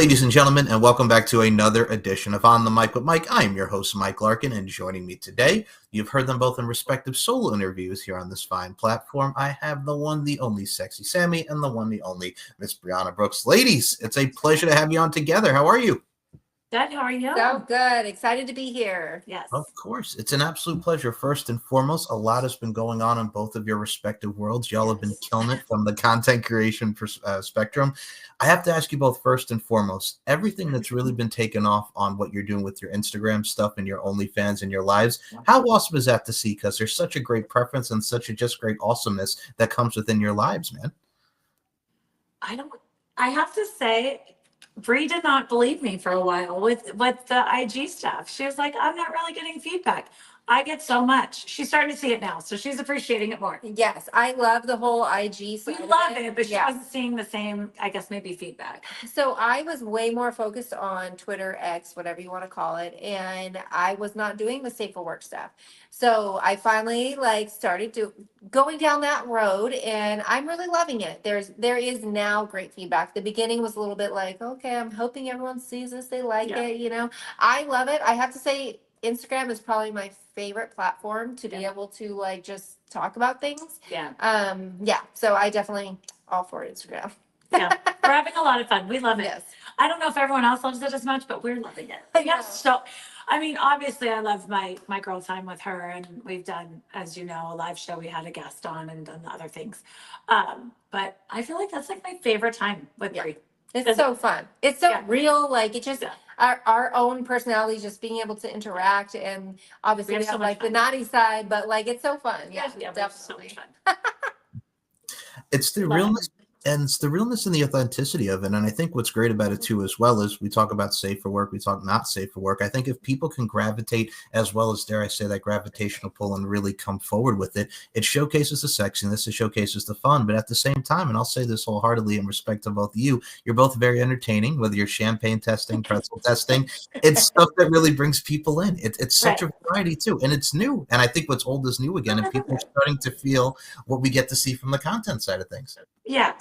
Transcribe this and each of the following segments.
ladies and gentlemen, and welcome back to another edition of On the Mic with Mike. I am your host, Mike Larkin, and joining me today, you've heard them both in respective solo interviews here on this fine platform. I have the one, the only sexy Sammie, and the one, the only Miss Brianna Brooks. Ladies, it's a pleasure to have you on together. How are you? Good. How are you? So good. Excited to be here. Yes. Of course. It's an absolute pleasure. First and foremost, a lot has been going on in both of your respective worlds. Y'all have been killing it from the content creation spectrum. I have to ask you both first and foremost, everything that's really been taken off on what you're doing with your Instagram stuff and your OnlyFans and your lives, how awesome is that to see? Because there's such a great preference and such a just great awesomeness that comes within your lives, man. I have to say, Bree did not believe me for a while with the IG stuff. She was like, I'm not really getting feedback. I get so much. She's starting to see it now, so she's appreciating it more. Yes, I love the whole IG We side love of it, but she wasn't seeing the same, I guess, maybe feedback. So I was way more focused on Twitter, X, whatever you want to call it, and I was not doing the safe for work stuff. So I finally started going down that road, and I'm really loving it. There is now great feedback. The beginning was a little bit like, okay, I'm hoping everyone sees this, they like it, you know. I love it. I have to say, Instagram is probably my favorite platform to be able to just talk about things. So I definitely all for Instagram. Yeah, we're having a lot of fun. We love it. Yes. I don't know if everyone else loves it as much, but we're loving it. Yes. So, I mean, obviously, I love my girl time with her, and we've done, as you know, a live show. We had a guest on and done other things. But I feel like that's like my favorite time with Brie. It's so fun. It's so real. Like it just our own personalities, just being able to interact, and obviously we have like the naughty side, but it's so fun. Yeah, definitely. So much fun. It's the realness. And it's the realness and the authenticity of it. And I think what's great about it too, as well, is we talk about safe for work, we talk not safe for work. I think if people can gravitate as well as, dare I say, that gravitational pull and really come forward with it, it showcases the sexiness, it showcases the fun. But at the same time, and I'll say this wholeheartedly in respect to both of you, you're both very entertaining, whether you're champagne testing, pretzel testing, it's stuff that really brings people in. It's such a variety too. And it's new. And I think what's old is new again. And people are starting to feel what we get to see from the content side of things. Yeah.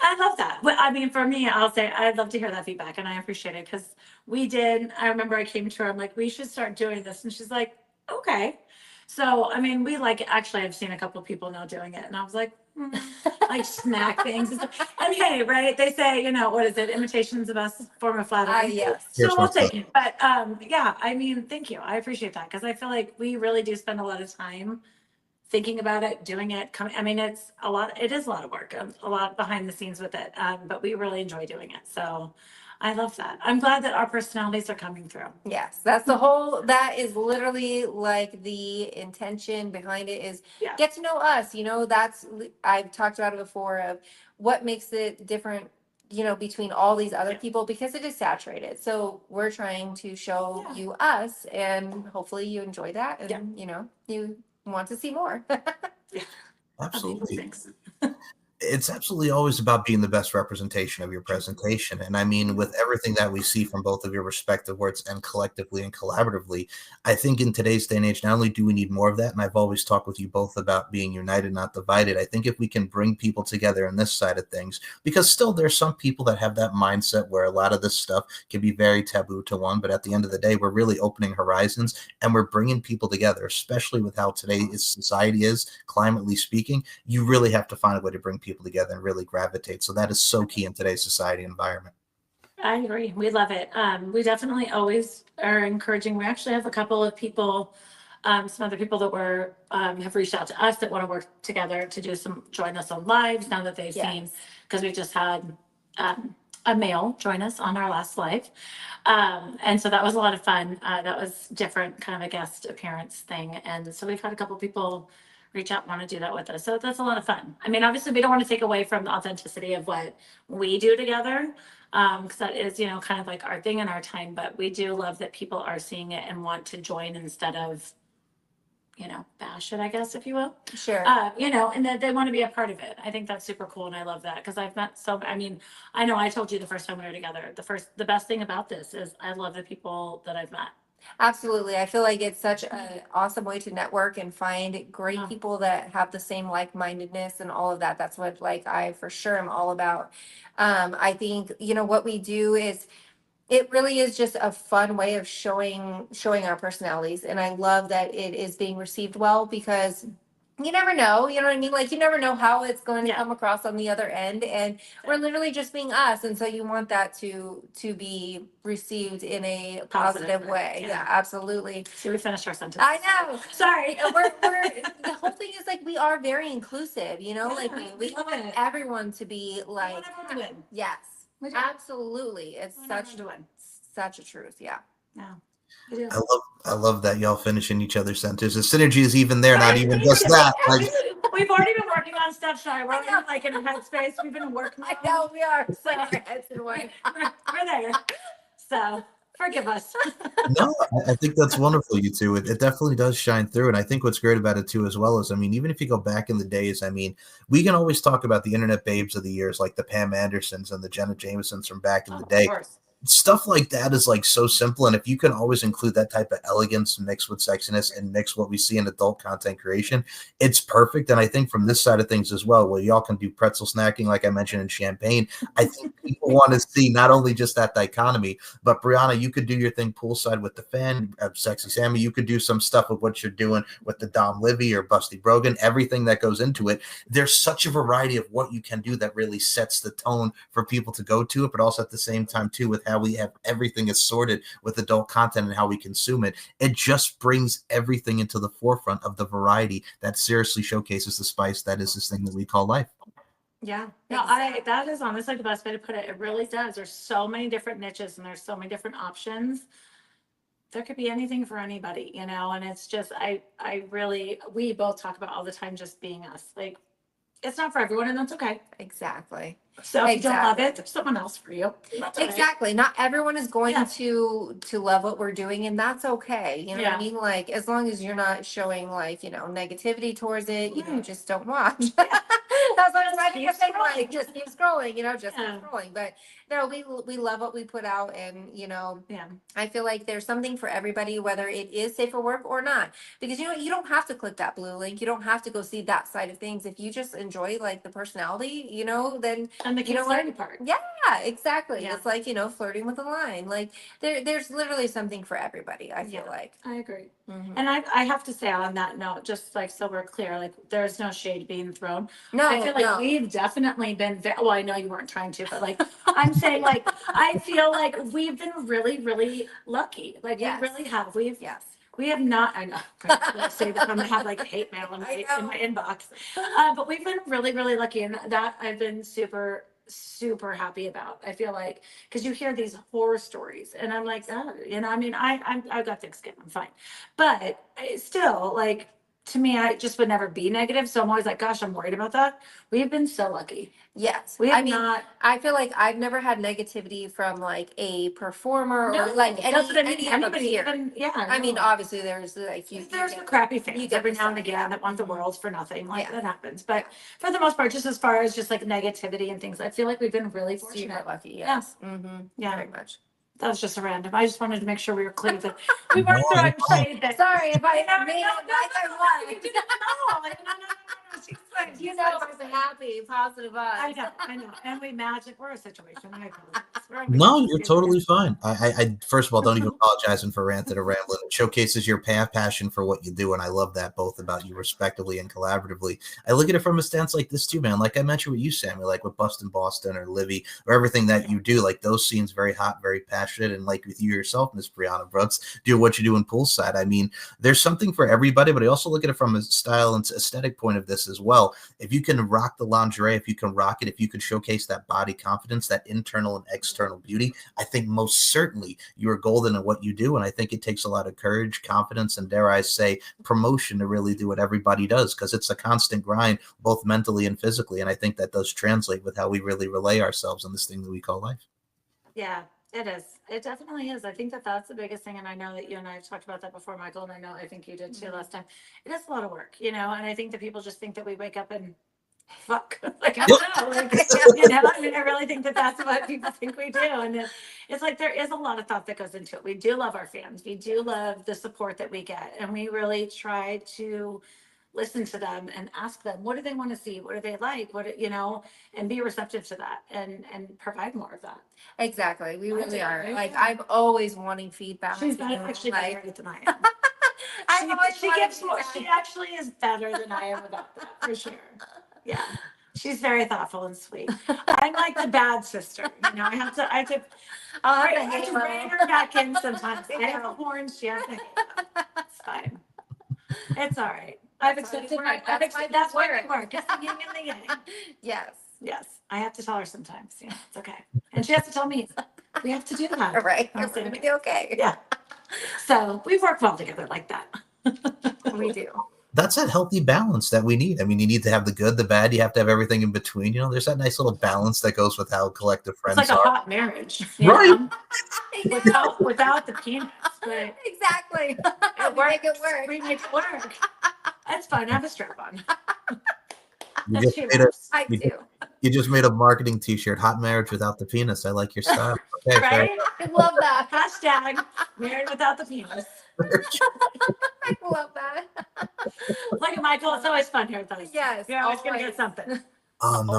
I love that. But I mean, for me, I'll say I'd love to hear that feedback, and I appreciate it because I remember I came to her, I'm like, we should start doing this. And she's like, okay. So, I mean, actually, I've seen a couple of people now doing it, and I was like, like snack things. And hey, right? They say, what is it? Imitation's the best form of flattery. Yes. So we'll take it. But yeah, I mean, thank you. I appreciate that because I feel like we really do spend a lot of time thinking about it, doing it. I mean, it is a lot of work, a lot behind the scenes with it. But we really enjoy doing it. So I love that. I'm glad that our personalities are coming through. Yes, that is literally like the intention behind it is get to know us. I've talked about it before of what makes it different, between all these other people, because it is saturated. So we're trying to show you us, and hopefully you enjoy that. And, you want to see more. Absolutely. It's absolutely always about being the best representation of your presentation. And I mean, with everything that we see from both of your respective works and collectively and collaboratively, I think in today's day and age, not only do we need more of that, and I've always talked with you both about being united, not divided. I think if we can bring people together on this side of things, because still there's some people that have that mindset where a lot of this stuff can be very taboo to one, but at the end of the day, we're really opening horizons and we're bringing people together, especially with how today's society is, climately speaking. You really have to find a way to bring people together and really gravitate. So that is so key in today's society environment. I agree. We love it. We definitely always are encouraging. We actually have a couple of people, some other people that have reached out to us that want to work together to join us on lives now that they've seen, because we just had a male join us on our last live. And so that was a lot of fun. That was different, kind of a guest appearance thing. And so we've had a couple of people reach out and want to do that with us. So that's a lot of fun. I mean, obviously we don't want to take away from the authenticity of what we do together, because that is, kind of like our thing and our time, but we do love that people are seeing it and want to join instead of, bash it, I guess, if you will. Sure. And that they want to be a part of it. I think that's super cool. And I love that because I've met I know I told you the first time we were together, the best thing about this is I love the people that I've met. Absolutely. I feel like it's such an awesome way to network and find great people that have the same like-mindedness and all of that. That's what like I for sure am all about. I think, what we do is it really is just a fun way of showing our personalities. And I love that it is being received well because you never know, you know what I mean? Like you never know how it's going to come across on the other end. And we're literally just being us. And so you want that to be received in a positive way. Yeah, absolutely. Should we finish our sentence? I know. Sorry. We're the whole thing is like we are very inclusive, like we love want it. everyone to be like want everyone to win. yes. We do. Absolutely. It's We want such everyone to win. such a truth. Yeah. Yeah. We do. I love that y'all finishing each other's sentences. The synergy is even there, not Right, even thank just you. that. Like, We've already been working on stuff, Shy. We're in like in a headspace. We've been working. I know we are. So heads and way. We're there. So forgive us. no, I think that's wonderful, you two. It definitely does shine through. And I think what's great about it too, as well, is, I mean, even if you go back in the days, I mean, we can always talk about the internet babes of the years, like the Pam Andersons and the Jenna Jamesons from back in the day. Of course. Stuff like that is like so simple, and if you can always include that type of elegance mixed with sexiness and mix what we see in adult content creation, it's perfect. And I think from this side of things as well, where y'all can do pretzel snacking like I mentioned in Champagne, I think people want to see not only just that dichotomy, but Brianna, you could do your thing poolside with the fan. Sexy Sammie, you could do some stuff with what you're doing with the Dom Livy or Busty Brogan, everything that goes into it. There's such a variety of what you can do that really sets the tone for people to go to it, but also at the same time too with how we have everything assorted with adult content and how we consume it. It just brings everything into the forefront of the variety that seriously showcases the spice that is this thing that we call life. Yeah. No, that is honestly the best way to put it. It really does. There's so many different niches and there's so many different options. There could be anything for anybody, and it's just we both talk about all the time just being us. Like it's not for everyone and that's okay. Exactly. So if you don't love it, there's someone else for you. Exactly. Not everyone is going to love what we're doing, and that's okay. You know what I mean? Like as long as you're not showing like, negativity towards it, just don't watch. That's what I'm trying to say. Like just keep scrolling, just keep scrolling. But no, we love what we put out, and I feel like there's something for everybody, whether it is safe for work or not. Because you don't have to click that blue link. You don't have to go see that side of things. If you just enjoy like the personality, then and the flirty part. Yeah, exactly. Yeah. It's like, flirting with a line. Like there's literally something for everybody, I feel like. I agree. Mm-hmm. And I have to say on that note, just like so we're clear, like there's no shade being thrown. No, I feel like we've definitely been well, I know you weren't trying to, but like I'm saying like I feel like we've been really, really lucky. Like we really have. We have not, I know, I say that I'm gonna have like hate mail in my inbox. But we've been really, really lucky, and that I've been super, super happy about. I feel like because you hear these horror stories, and I'm like, oh, I mean, I've got thick skin, I'm fine, but still, like to me, I just would never be negative. So I'm always like, gosh, I'm worried about that. We've been so lucky. Yes. I feel like I've never had negativity from like a performer or like anybody. I mean, obviously there's like there's crappy fans every now and again that want the world for nothing. Like that happens. But for the most part, just as far as just like negativity and things, I feel like we've been really fortunate. Super lucky. Yes. Yeah. Very much. That was just a random. I just wanted to make sure we were clear that we weren't throwing shade. Sorry if I made You I'm happy, positive vibes. I know. And we imagine we're a situation. No, you're totally fine. I first of all, don't even apologize for ranting or rambling. It showcases your passion for what you do, and I love that both about you respectively and collaboratively. I look at it from a stance like this too, man. Like I mentioned with you, Sammie, like with Bustin' Boston or Livy or everything that you do, like those scenes very hot, very passionate, and like with you yourself, Miss Brianna Brooks, do what you do in poolside. I mean, there's something for everybody, but I also look at it from a style and aesthetic point of this as well. If you can rock the lingerie, if you can rock it, if you can showcase that body confidence, that internal and external beauty, I think most certainly you are golden in what you do. And I think it takes a lot of courage, confidence, and dare I say, promotion to really do what everybody does, because it's a constant grind, both mentally and physically. And I think that does translate with how we really relay ourselves in this thing that we call life. Yeah, it is. It definitely is. I think that that's the biggest thing. And I know that you and I have talked about that before, Michael, and I think you did too last time. It is a lot of work, and I think that people just think that we wake up and fuck. Like, I don't know. Like, I mean, I really think that that's what people think we do. And it's like, there is a lot of thought that goes into it. We do love our fans. We do love the support that we get. And we really try to listen to them and ask them, what do they want to see? What do they like? And be receptive to that and provide more of that. Exactly. We really are. Right? Like, I'm always wanting feedback. She's actually better at it than I am. I'm always She wanting gives more. feedback. She actually is better than I am about that, for sure. Yeah. She's very thoughtful and sweet. I'm like the bad sister. I have to I'll have I have to halo. rein her back in sometimes. I have the horns, she has the halo. It's fine. It's all right. I've That's why we accepted work. my, that's why we work. It's the yin and the yang. Yes. Yes. I have to tell her sometimes. Yeah, it's okay. And she has to tell me. We have to do that. All right. I'll We're say, gonna okay. be okay. Yeah. So we work well together like that. We do. That's that healthy balance that we need. I mean, you need to have the good, the bad. You have to have everything in between. There's that nice little balance that goes with how collective It's friends like a are. hot marriage. Right. Without the penis. But Exactly. it We works. make it work. We make it work. That's fun. I have a strap on. You That's just made a, I you, do. you just made a marketing T-shirt. Hot marriage without the penis. I like your style. Okay, fair. Right? I love that. Hashtag married without the penis. I love that. Look at Michael. It's always fun here with us. Yes. You're always going to always. get something. Oh no,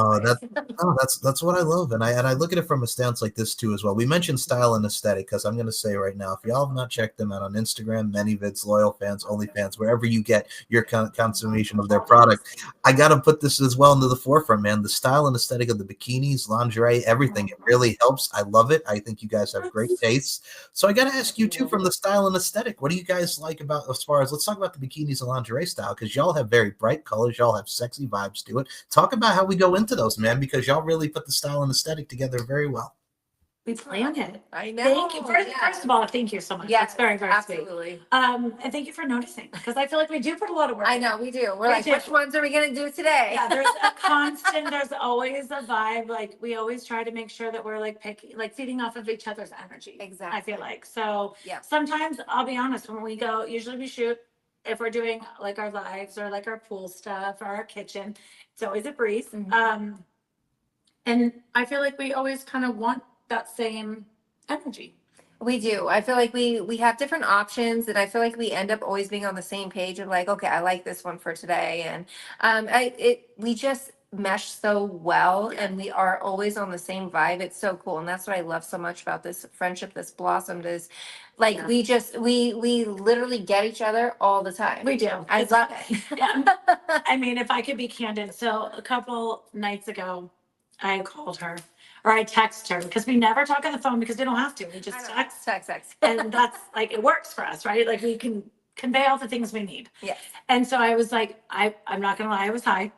Always. that's what I love, and I look at it from a stance like this too as well. We mentioned style and aesthetic because I'm going to say right now, if y'all have not checked them out on Instagram, ManyVids, Loyal Fans, OnlyFans, wherever you get your consummation of their product, I got to put this as well into the forefront, man. The style and aesthetic of the bikinis, lingerie, everything, it really helps. I love it. I think you guys have great tastes. So I got to ask you too, from the style and aesthetic, what do you guys like about, as far as, let's talk about the bikinis and lingerie style, because y'all have very bright colors, y'all have sexy vibes to it. Talk about how we go into those, man, because y'all really put the style and aesthetic together very well. We planned it. I know. Thank you. First of all, thank you so much. Yes, That's very, very sweet. absolutely. And thank you for noticing, because I feel like we do put a lot of work. I in. know we do. We're We like, do. which ones are we gonna do today? Yeah, there's always a vibe. Like, we always try to make sure that we're like feeding off of each other's energy. Exactly. I feel like. So Yeah. sometimes I'll be honest, when we go, usually we shoot, if we're doing like our lives or like our pool stuff or our kitchen, it's always a breeze. Mhm. And I feel like we always kind of want that same energy. We do. I feel like we have different options, and I feel like we end up always being on the same page of like, okay, I like this one for today, and we just mesh so well, and we are always on the same vibe. It's so cool, and that's what I love so much about this friendship that's blossomed is, like, Yeah. we literally get each other all the time. We do. I It's- love it. Yeah. I mean, if I could be candid, so a couple nights ago, I called her or I text her because we never talk on the phone because we don't have to. We just text. Text. And that's like, it works for us, right? Like, we can convey all the things we need. Yes. And so I was like, I'm not gonna lie, I was high.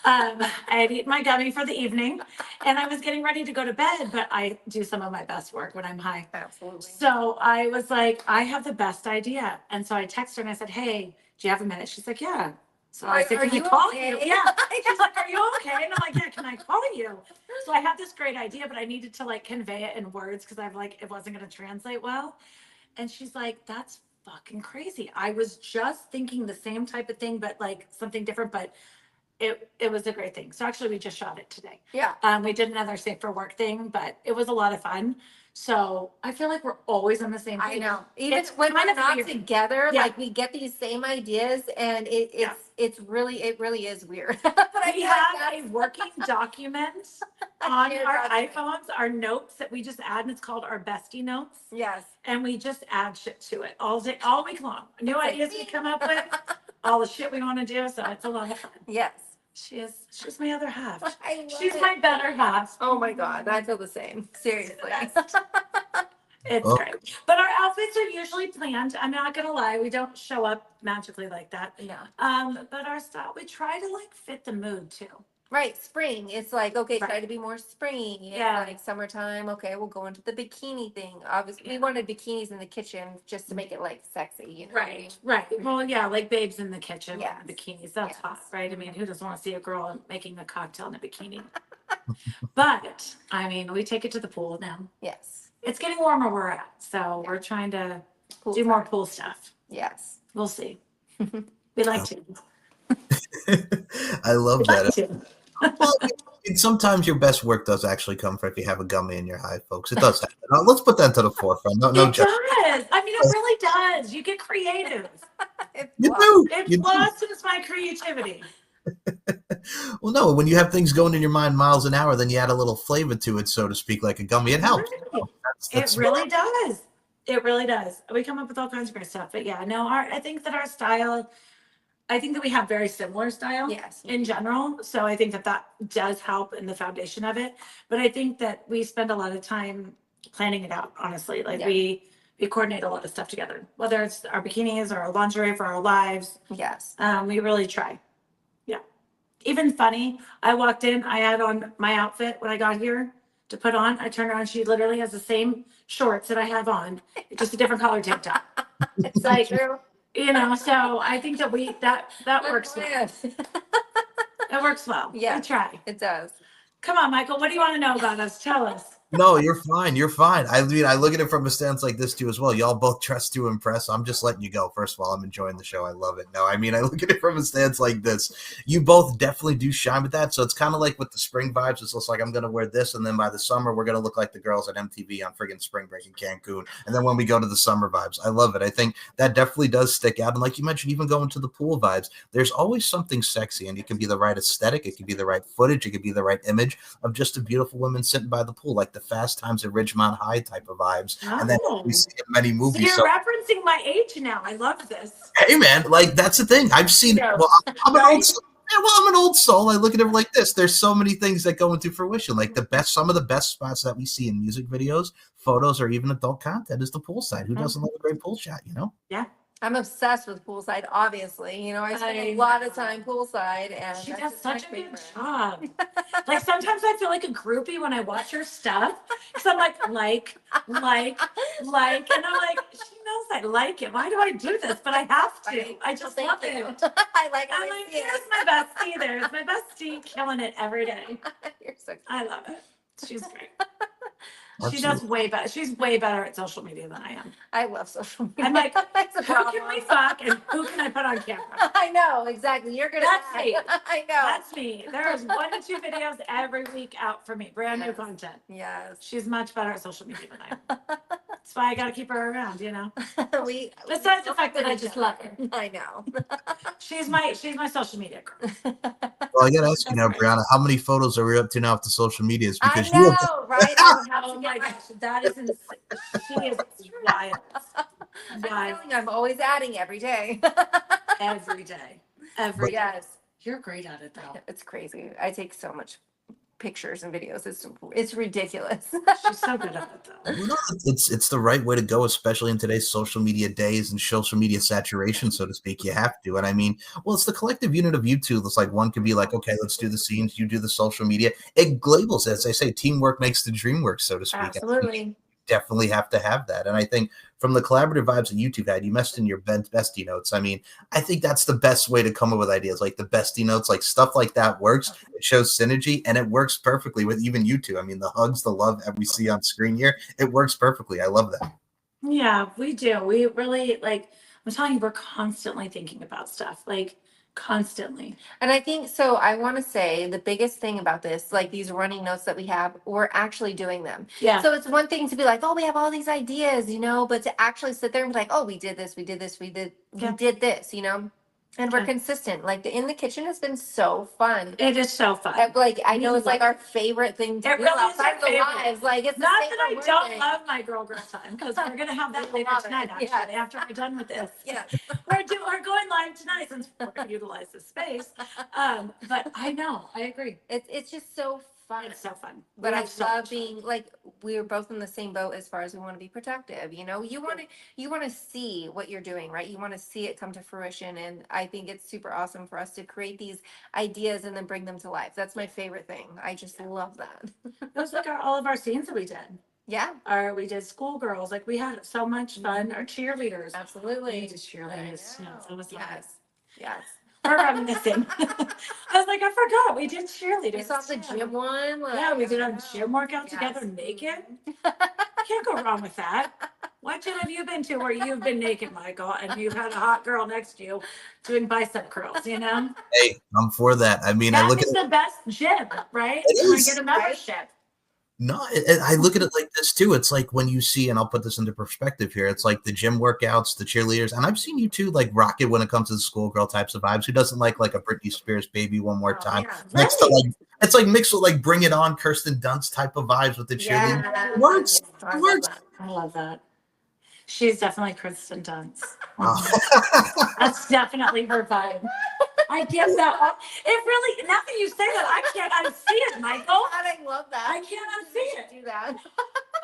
I had eaten my gummy for the evening and I was getting ready to go to bed, but I do some of my best work when I'm high. Absolutely. So I was like, I have the best idea. And so I texted her and I said, hey, do you have a minute? She's like, yeah. So I said, can I call you? Yeah. She's like, are you okay? And I'm like, yeah, can I call you? So I had this great idea, but I needed to like convey it in words because I've like, it wasn't going to translate well. And she's like, that's fucking crazy. I was just thinking the same type of thing, but like something different, but it was a great thing. So actually we just shot it today. Yeah. We did another safe for work thing, but it was a lot of fun. So I feel like we're always on the same page. I know. Even It's when kind we're of not weird. together, Yeah. like we get these same ideas, and it really is weird. But I We feel have like a working document on shared our document. iPhones, our notes that we just add, and it's called our bestie notes. yes. And we just add shit to it all day, all week long. New It's like, ideas we come up with, all the shit we want to do. So it's a lot of fun. Yes. She's my other half. I love She's it. my better half. Oh my God, I feel the same. Seriously. It's Oh. great. But our outfits are usually planned. I'm not gonna lie, we don't show up magically like that. No. But our style, we try to like fit the mood too. Right, spring. It's like, okay, try Right. to be more springy. Yeah. Like summertime, okay, we'll go into the bikini thing. Obviously, we wanted bikinis in the kitchen just to make it like sexy, you know? what I mean? Right. Well, yeah, like babes in the kitchen, Yes. with bikinis. That's Yes. hot, right? I mean, who doesn't want to see a girl making a cocktail in a bikini? But I mean, we take it to the pool now. Yes. It's getting warmer where we're at, so we're trying to Pool do more time. pool stuff. Yes. We'll see. We like to. I love We that. like to. Well, and sometimes your best work does actually come from if you have a gummy in your eye, folks. It does happen. Let's put that to the forefront. No, no It joke. does. I mean, it really does. You get creative. It You was. do. It You do. blossoms my creativity. Well, no, when you have things going in your mind miles an hour, then you add a little flavor to it, so to speak, like a gummy. It helps. Right. It That's really does. It really does. We come up with all kinds of great stuff. But yeah, no, I think that our style, I think that we have very similar style Yes. in general. So I think that that does help in the foundation of it. But I think that we spend a lot of time planning it out, honestly. Like Yeah. we coordinate a lot of stuff together, whether it's our bikinis or our lingerie for our lives. Yes. We really try. Yeah. Even funny, I walked in, I had on my outfit when I got here to put on. I turned around, she literally has the same shorts that I have on, just a different color tank top. It's Like, true. so I think that that works well. Yes. It works well. Yeah. We try. It does. Come on, Michael, what do you want to know about us? Tell us. No, you're fine. You're fine. I mean, I look at it from a stance like this too as well. Y'all both dress to impress. I'm just letting you go. First of all, I'm enjoying the show. I love it. No, I mean, I look at it from a stance like this. You both definitely do shine with that. So it's kind of like with the spring vibes. It's just like I'm gonna wear this, and then by the summer we're gonna look like the girls at MTV on friggin' spring break in Cancun. And then when we go to the summer vibes, I love it. I think that definitely does stick out. And like you mentioned, even going to the pool vibes, there's always something sexy, and it can be the right aesthetic, it can be the right footage, it could be the right image of just a beautiful woman sitting by the pool, like the Fast Times at Ridgemont High type of vibes. And then Oh. we see in many So movies. you're So, referencing my age now. I love this. hey, man, like that's the thing. I've seen. Yeah. Well, I'm an Right? old soul. Yeah, well, I'm an old soul. I look at it like this. There's so many things that go into fruition. Like some of the best spots that we see in music videos, photos, or even adult content is the poolside. Who doesn't love a great pool shot? You know. Yeah. I'm obsessed with poolside, obviously. You know, I spend a lot of time poolside, and She that's does just my such a good favorite. job. Like sometimes I feel like a groupie when I watch her stuff. Because I'm like, and I'm like, she knows I like it. Why do I do this? But I have to. I just Well, love thank you. it. I like how I'm I like, see here's it. my bestie. There's my bestie killing it every day. You're so I love it. She's great. She Absolutely. does way better. She's way better at social media than I am. I love social media. I'm like, That's a who problem. can we fuck and who can I put on camera? I know, exactly. You're good That's at me. that. I know. That's me. There's 1 to 2 videos every week out for me, brand new Yes. content. Yes. She's much better at social media than I am. That's why I got to keep her around, you know. Besides the fact that I just love her. I know. She's my social media girl. Well, I gotta ask you now, That's Brianna, how many photos are we up to now with the social medias? I Because you have know, right? I have Oh to my get gosh, that is insane. She is wild. I'm Wild. feeling I'm always adding every day. Every day. Every day. Yes. You're great at it though. It's crazy. I take so much pictures and videos. It's ridiculous. She's so good at it though. well, no, it's the right way to go, especially in today's social media days and social media saturation, so to speak. You have to, and I mean, well, it's the collective unit of YouTube. It's like one could be like, okay, let's do the scenes, you do the social media. It labels it, as they say, teamwork makes the dream work, so to speak. Absolutely. Definitely have to have that. And I think from the collaborative vibes that YouTube had, you mentioned your bestie notes. I mean, I think that's the best way to come up with ideas, like the bestie notes, like stuff like that works. It shows synergy and it works perfectly with even you two. I mean, the hugs, the love that we see on screen here, it works perfectly. I love that. Yeah, we do. We really like, I'm telling you, we're constantly thinking about stuff, like constantly. And I think so. I want to say the biggest thing about this, like these running notes that we have, we're actually doing them. Yeah. So it's one thing to be like, oh, we have all these ideas, but to actually sit there and be like, oh, we did this, we did this, and we're Yeah. consistent. Like in the kitchen has been so fun. It is so fun. Like I We know it's like love our favorite thing to It do really is outside our of the favorite. lives. Like it's Not the that same I for don't working. love my girl time, because we're gonna have that We later love it. tonight, actually, Yes. after we're done with this. Yeah. We're going live tonight since we're gonna utilize the space. But I know, I agree. It's just so fun. It's so fun. But We I have so love much fun. being like we're both in the same boat as far as we want to be protective. You want to see what you're doing, right? You want to see it come to fruition, and I think it's super awesome for us to create these ideas and then bring them to life. That's my favorite thing. I just love that. It was like all of our scenes that we did. Yeah, We did schoolgirls. Like we had so much fun. Our cheerleaders. We absolutely. did cheerleaders. I know. It was Yes. Yes. We're reminiscing. I was like, I forgot we did cheerleading. You saw the gym one? Like, Yeah, we did a gym workout Yes. together naked. Can't go wrong with that. What gym have you been to where you've been naked, Michael, and you've had a hot girl next to you doing bicep curls, you know? Hey, I'm for that. I mean, I That look is at the best gym, right? It And I is. get a membership. No, I look at it like this too. It's like when you see, and I'll put this into perspective here. It's like the gym workouts, the cheerleaders, and I've seen you too, like rock it when it comes to the schoolgirl types of vibes. Who doesn't like a Britney Spears "Baby One More Oh, Time" yeah. next to like it's like mixed with like Bring It On, Kirsten Dunst type of vibes with the cheerleading. Yeah. It works. I It love works. that. I love that. She's definitely Kristen Dunst. Oh. That's definitely her vibe. I give that up. It really, now that you say that, I can't unsee it, Michael. I love that. I can't unsee it. Do that.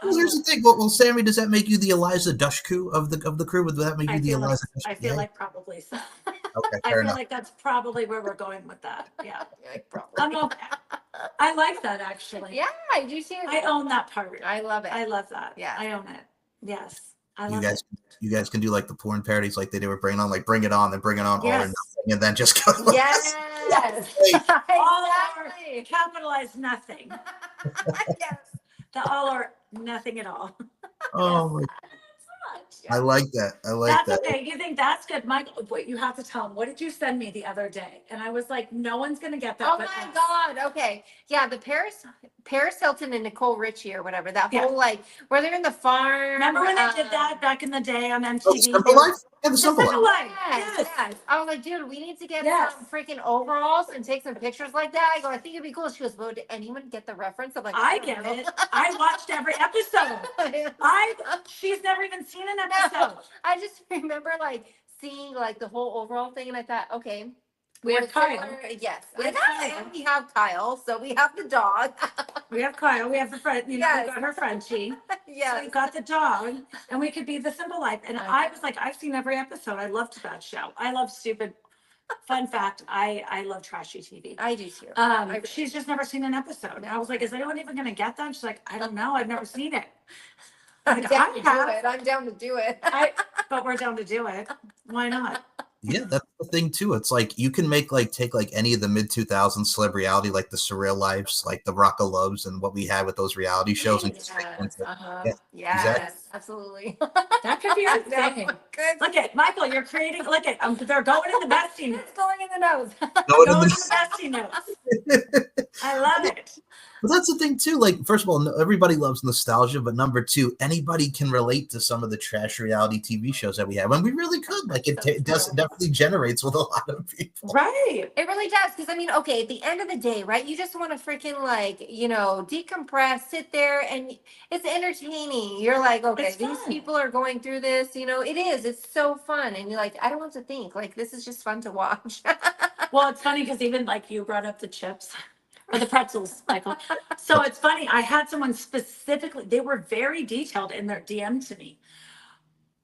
Well, here's the thing. Well, Sammie, does that make you the Eliza Dushku of the crew? Would that make you the Eliza? I feel like probably so. Okay, I fair feel enough. like that's probably where we're going with that. Yeah. Yeah, probably. I'm okay. I like that actually. Yeah, I do too. I own that part. I love it. I love that. Yeah. I own it. Yes. I You love guys, it. you guys can do like the porn parodies, like they did with Bring It On, like Bring It On, then Bring It On, all or Yes. nothing, and then just go. Yes. All or Exactly. capitalize nothing. Yes. The all or nothing at all. Oh, my- I like that. I like That's that. okay. You think that's good, Michael? Wait, you have to tell him. What did you send me the other day? And I was like, no one's gonna get that. Oh but my us. God. Okay. Yeah, the Paris Hilton and Nicole Richie or whatever. That Yeah. whole like where they're in the farm. Remember when they did that back in the day on Oh, MTV? Simple Life? Yeah, the Simple Life. Simple Life. Yes, Yes. yes. I was like, dude, we need to get Yes. some freaking overalls and take some pictures like that. I go, I think it'd be cool. She goes, well, did anyone get the reference? I'm like, I don't get know. it. I watched every episode. She's never even seen an episode. I just remember like seeing like the whole overall thing, and I thought, okay, We have we're Kyle. similar- Yes, We have I Kyle. and we have Kyle, so we have the dog. We have Kyle. We have the friend. You know, Yes. we got her Frenchie. So Yes. we've got the dog, and we could be the Simple Life. And Okay. I was like, I've seen every episode. I loved that show. I love stupid. Fun fact: I love trashy TV. I do too. She's just never seen an episode. And I was like, is anyone even gonna get that? She's like, I don't know. I've never seen it. I'm Like, down I to have. do it. I'm down to do it. But we're down to do it. Why not? Yeah, that's the thing too. It's like you can make like take like any of the mid 2000s celeb reality, like the Surreal Lives, like the Rock of Loves, and what we had with those reality shows, and just make them into- Uh-huh. Yeah, Yes, exactly. absolutely. That could be our thing. Good. Look at Michael. You're creating. Look at. They're going in the bestie notes. It's going in the nose. Going in Going in the- the bestie notes. I love it. But that's the thing too. Like, first of all, everybody loves nostalgia, but number two, anybody can relate to some of the trash reality TV shows that we have, and we really could. Like, it definitely generates with a lot of people. Right. It really does. Because, I mean, okay, at the end of the day, right, you just want to freaking, like, you know, decompress, sit there, and it's entertaining. You're like, okay, It's these fun. people are going through this. You know, it is. It's so fun. And you're like, I don't want to think. Like, this is just fun to watch. Well, it's funny because even like you brought up the chips or the pretzels, Michael. So it's funny. I had someone specifically, they were very detailed in their DM to me.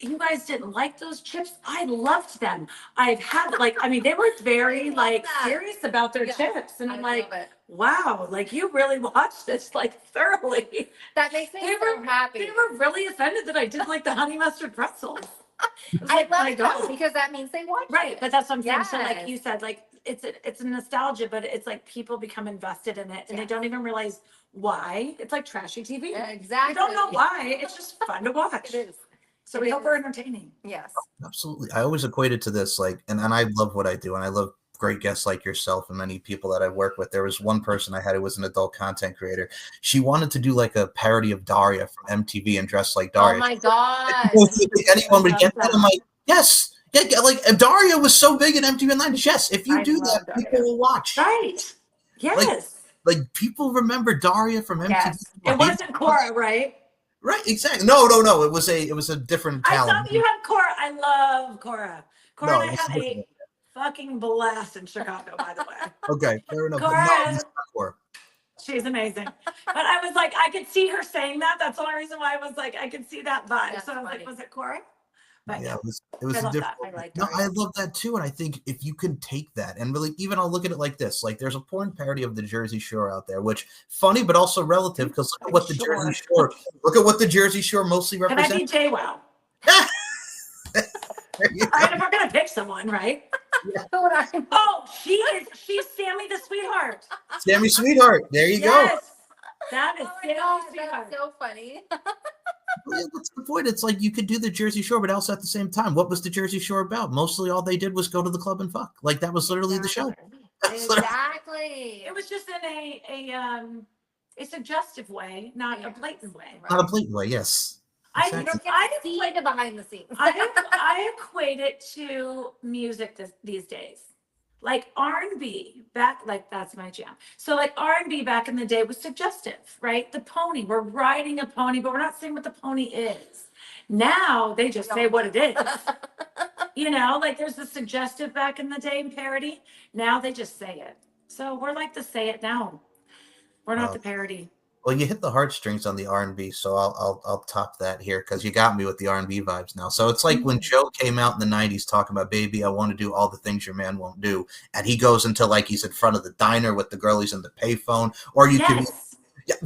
You guys didn't like those chips? I loved them. I've had like, I mean, they were very love like that. serious about their Yeah, chips. And I'm like, love it. wow, like you really watched this like thoroughly. That makes me They so were- happy. They were really offended that I didn't like the honey mustard pretzels. was I like, love my it though, God. because that means they watch Right, it. but that's what I'm saying. So like Yes. you said, like it's a nostalgia, but it's like people become invested in it and they Yes. don't even realize why. It's like trashy TV. Exactly. You don't know why. It's just fun to watch. It is. So It we hope is. we're entertaining. Yes. Absolutely. I always equate it to this, like, and I love what I do, and I love great guests like yourself and many people that I've worked with. There was one person I had who was an adult content creator. She wanted to do like a parody of Daria from MTV and dress like Oh Daria. my God. I don't think anyone would get that. I'm like, yes. Yeah, like Daria was so big in MTV in the 90s. Yes, if you I do love that, people Daria. will watch. Right. Yes. Like people remember Daria from MTV. Yes. It wasn't Cora, right? Right, exactly. No. It was a different I talent. thought you had Cora. I love Cora. Cora No, and I it's had different. a fucking blast in Chicago, by the way. Okay, fair enough. But Cora. no, it's not Cora. She's amazing. But I was like, I could see her saying that. That's the only reason why I was like, I could see that vibe. That's so I was funny. like, was it Cora? But Yeah, it was I a love different. that. I like No, Daria. I love that too, and I think if you can take that and really, even I'll look at it like this: like there's a porn parody of the Jersey Shore out there, which funny but also relative because look at what the Sure. Jersey Shore, look at what the Jersey Shore mostly Can I be represents. JWoww? There you All right, if we're gonna pick someone, right? Oh, she's Sammie the sweetheart. Sammie Sweetheart. There you go. Yes. That is Oh my Sammie God, Sweetheart. that's so funny. Yeah, that's the point. It's like you could do the Jersey Shore, but also at the same time, what was the Jersey Shore about? Mostly all they did was go to the club and fuck. Like that was literally the show. Exactly. It was just in a suggestive way, not a blatant way. Not a blatant way, yes. You Exactly. don't get to see the behind the scenes. I equate it to music these days. Like R&B back, like that's my jam. So like R&B back in the day was suggestive, right? The pony, we're riding a pony, but we're not saying what the pony is. Now they just say what it is. You know, like there's the suggestive back in the day parody. Now they just say it. So we're like the say it now. We're not the parody. Well, you hit the heartstrings on the R&B, so I'll top that here because you got me with the R&B vibes now. So it's like when Joe came out in the '90s talking about "Baby, I want to do all the things your man won't do," and he goes into like he's in front of the diner with the girl, he's in the payphone, or you could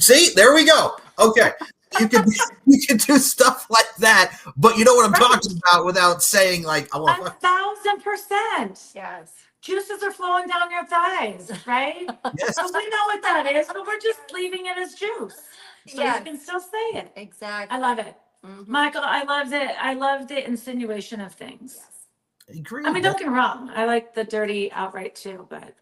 see there we go. Okay, you could do stuff like that, but you know what I'm talking about without saying like I want 1,000%. Yes. Juices are flowing down your thighs, right? Yes. So we know what that is, but we're just leaving it as juice. So you can still say it. Exactly. I love it. Michael, I loved it. I love the insinuation of things. Yes. Agreed. I mean, don't get me wrong. I like the dirty outright too, but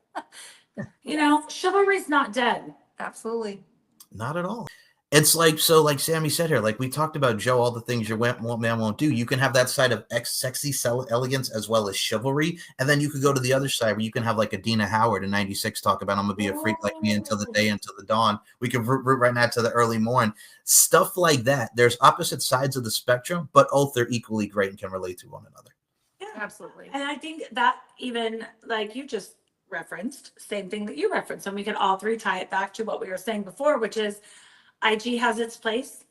you know, chivalry's not dead. Absolutely. Not at all. It's like, so like Sammie said here, like we talked about Joe, all the things your man won't do. You can have that side of sexy elegance as well as chivalry. And then you could go to the other side where you can have like a Dina Howard in '96 talk about, I'm going to be a freak like me until the day, until the dawn. We could root right now to the early morn. Stuff like that. There's opposite sides of the spectrum, but both are equally great and can relate to one another. Yeah, absolutely. And I think that even like you just referenced, same thing that you referenced, and we could all three tie it back to what we were saying before, which is IG has its place,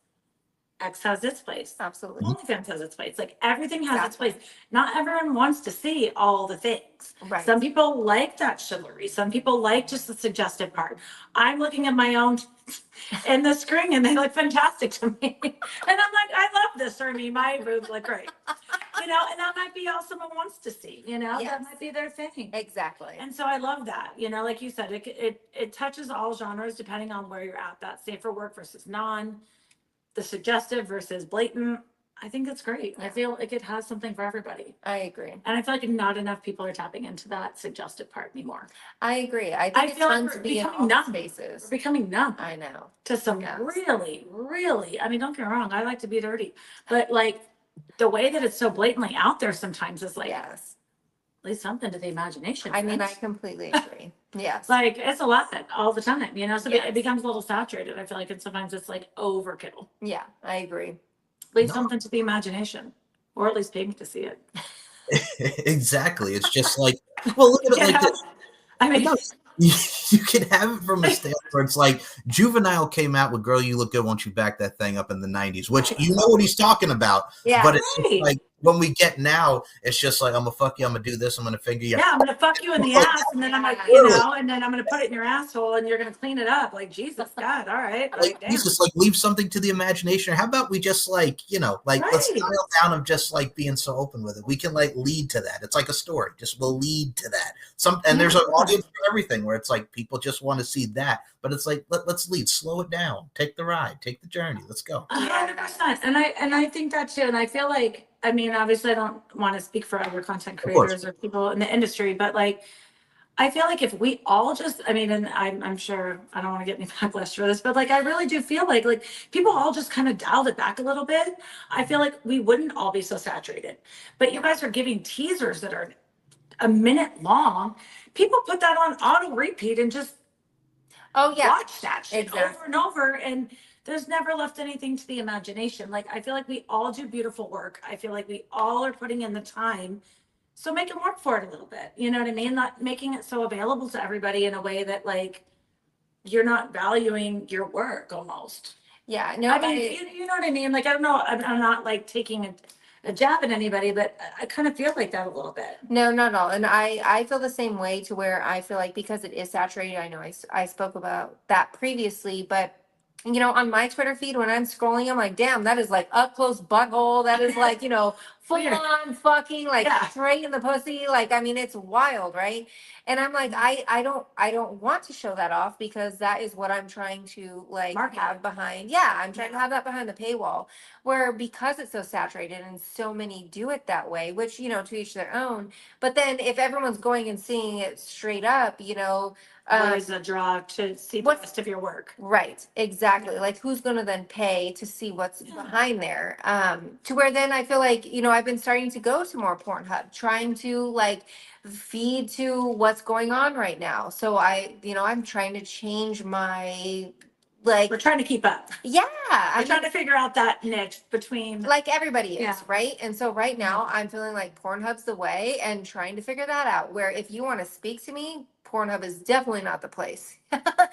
X has its place. Absolutely. OnlyFans has its place. Like everything has its place. Not everyone wants to see all the things. Right. Some people like that chivalry. Some people like just the suggestive part. I'm looking at my own in the screen and they look fantastic to me. And I'm like, I love this for me. My boobs look great. You know, and that might be all someone wants to see, you know, that might be their thing. Exactly. And so I love that, you know, like you said, it touches all genres depending on where you're at, that safer work versus non, the suggestive versus blatant. I think that's great. I feel like it has something for everybody. I agree. And I feel like not enough people are tapping into that suggestive part anymore. I agree. I think it's feel fun like to we're be in becoming all numb. spaces. We're becoming numb I know. to some really, really, I mean, don't get me wrong, I like to be dirty, but like the way that it's so blatantly out there sometimes is like, at least something to the imagination. I mean, I completely agree. Yes. Like it's a lot all the time, you know, so it becomes a little saturated. I feel like, and sometimes it's like overkill. Yeah, I agree. Leave something to the imagination, or at least paying to see it. Exactly. It's just like, well, look at it like this. I mean, you can have it from a stance where it's like Juvenile came out with "Girl, You Look Good, Won't You Back That Thing Up" in the '90s, which you know what he's talking about. Yeah. But it's just like when we get now, it's just like I'm gonna fuck you, I'm gonna do this, I'm gonna finger you. Yeah, I'm gonna fuck you in the ass, and then I'm like, you know, and then I'm gonna put it in your asshole, and you're gonna clean it up. Like Jesus, God, all right. Like Jesus, like leave something to the imagination. How about we just like, you know, like let's dial down of just like being so open with it. We can like lead to that. It's like a story. Just we'll lead to that. And there's an audience for everything where it's like people just want to see that, but it's like let's lead, slow it down, take the ride, take the journey. Let's go. 100%. And I think that too. And I feel like, I mean, obviously I don't want to speak for other content creators or people in the industry, but like I feel like if we all just, I mean, and I'm sure I don't want to get any backlash for this, but like I really do feel like people all just kind of dialed it back a little bit. I feel like we wouldn't all be so saturated. But you guys are giving teasers that are a minute long. People put that on auto repeat and just watch that shit over and over, and there's never left anything to the imagination. Like I feel like we all do beautiful work. I feel like we all are putting in the time. So make them work for it a little bit. You know what I mean? Not making it so available to everybody in a way that like you're not valuing your work almost. Yeah. No, I mean, you know what I mean? Like, I don't know. I'm not like taking a jab at anybody, but I kind of feel like that a little bit. No, not at all. And I feel the same way, to where I feel like because it is saturated, I know I spoke about that previously, but you know, on my Twitter feed, when I'm scrolling, I'm like, damn, that is like up close butthole. That is like, you know, full on fucking like straight in the pussy. Like, I mean, it's wild, right? And I'm like, I don't want to show that off because that is what I'm trying to like have behind. Yeah, I'm trying to have that behind the paywall. Where because it's so saturated and so many do it that way, which, you know, to each their own. But then if everyone's going and seeing it straight up, you know, where's the draw to see the rest of your work? Right, exactly. Like who's gonna then pay to see what's behind there? To where then I feel like, you know, I've been starting to go to more Pornhub, trying to like feed to what's going on right now. So you know, I'm trying to change my like We're trying to keep up. Yeah. I'm trying to figure out that niche between like everybody is, right? And so right now I'm feeling like Pornhub's the way and trying to figure that out. Where if you want to speak to me, Pornhub is definitely not the place.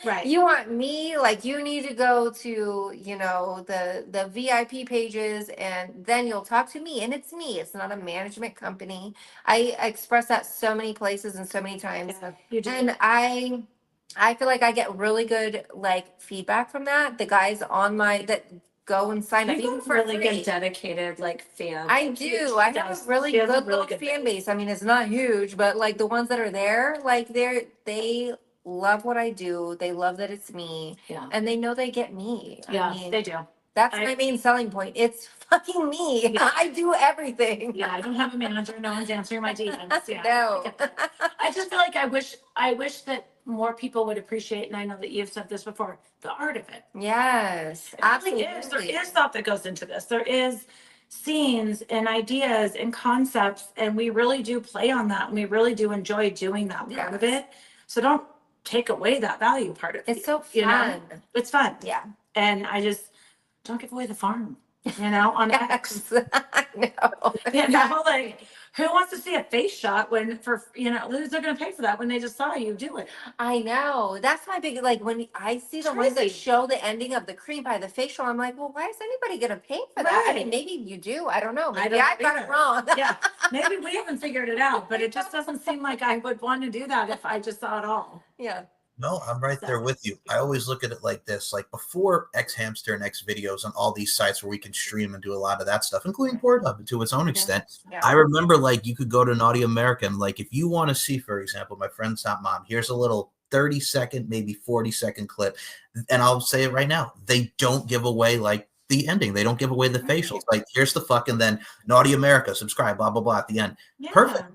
Right. You want me, like you need to go to, you know, the VIP pages and then you'll talk to me and it's me. It's not a management company. I express that so many places and so many times. Yeah, you do. And I feel like I get really good like feedback from that. The guys on my that go and sign up You even have for really free. good dedicated like fans. I do. I have a really good little fan base. I mean, it's not huge, but like the ones that are there, like they love what I do. They love that it's me. Yeah. And they know they get me. Yeah, I mean, they do. that's my main selling point. It's fucking me. Yeah. I do everything. Yeah, I don't have a manager. No one's answering my DMs. Yeah, No. I just feel like I wish that more people would appreciate, and I know that you've said this before, the art of it. Yes, It really is. There is thought that goes into this. There is scenes and ideas and concepts, and we really do play on that, and we really do enjoy doing that part of it. So don't take away that value part of it. It's so fun. You know? It's fun. Yeah. And I just don't give away the farm. You know, on X. I know. You know, like who wants to see a face shot when who's they're gonna pay for that when they just saw you do it? I know. That's my big like when I see the ones that Crazy. show the ending of the cream pie, the facial, I'm like, well, why is anybody gonna pay for that? I mean, Right. maybe you do. I don't know. Maybe don't I've got it either. wrong. Yeah, maybe we haven't figured it out, but it just doesn't seem like I would want to do that if I just saw it all. Yeah. No, I'm right there with you. I always look at it like this, like before X Hamster and X Videos and all these sites where we can stream and do a lot of that stuff, including Pornhub to its own extent. Yeah. I remember like you could go to Naughty American, like if you want to see, for example, my friend's hot mom, here's a little 30-second, maybe 40-second clip. And I'll say it right now. They don't give away like the ending. They don't give away the facials. Like here's the fucking then Naughty America, subscribe, blah, blah, blah at the end. Yeah. Perfect.